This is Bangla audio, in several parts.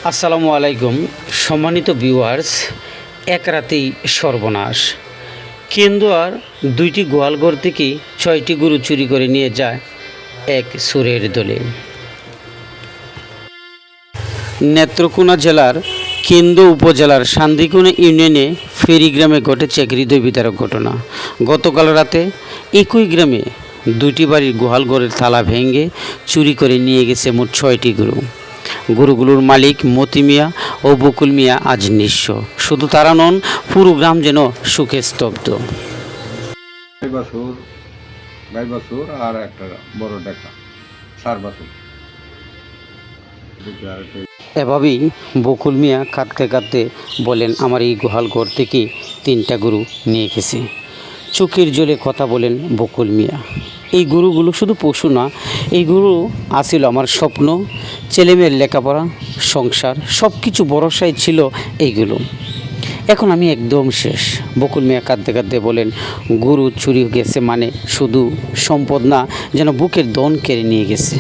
আসসালামু আলাইকুম সম্মানিত ভিউয়ার্স। এক রাতেই সর্বনাশ। কেন্দুয়ার দুইটি গোয়ালঘর থেকে ৬টি গরু চুরি করে নিয়ে যায় এক চোরের দলে। নেত্রকোনা জেলার কেন্দু উপজেলার সান্দিকোনা ইউনিয়নে ফেরি গ্রামে ঘটেছে এক হৃদয় বিদারক ঘটনা। গতকাল রাতে একই গ্রামে দুটি বাড়ির গোয়ালঘরের তালা ভেঙে চুরি করে নিয়ে গেছে মোট ৬টি গরু। গরুগুলোর মালিক মতি মিয়া ও বকুল মিয়া আজ নিঃস্ব। শুধু তারা নন, পুরো গ্রাম যেন শোকে স্তব্ধ। গাই বাছুর আর একটা বড় দেখা সার বাছুর। এভাবেই বকুল মিয়া কাঁদতে কাঁদতে বলেন, আমার এই গোহাল ঘর থেকে 3টা গরু নিয়ে গেছে। চোখের জলে কথা বলেন বকুল মিয়া। এই গরুগুলো শুধু পশু না, এই গরু আসিল আমার স্বপ্ন, ছেলেমেয়ের লেখাপড়া, সংসার, সব কিছু ভরসায় ছিল এইগুলো। এখন আমি একদম শেষ। বকুল মিয়া কাঁদতে কাঁদতে বলেন, গরু চুরি গেছে মানে শুধু সম্পদ না, যেন বুকের দন কেড়ে নিয়ে গেছে।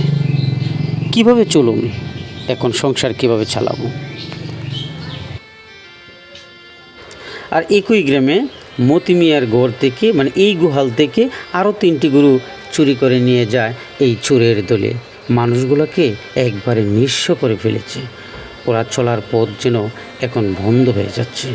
কিভাবে চলুন এখন, সংসার কিভাবে চালাবো? আর একই গ্রামে মতি মিয়ার ঘর থেকে, মানে এই গোহাল থেকে আরও 3টি গরু চুরি করে নিয়ে যায় এই চোরের দলে। মানুষগুলোকে একবারে নিঃস্ব করে ফেলেছে। ওরা চলার পথ যেন এখন বন্ধ হয়ে যাচ্ছে।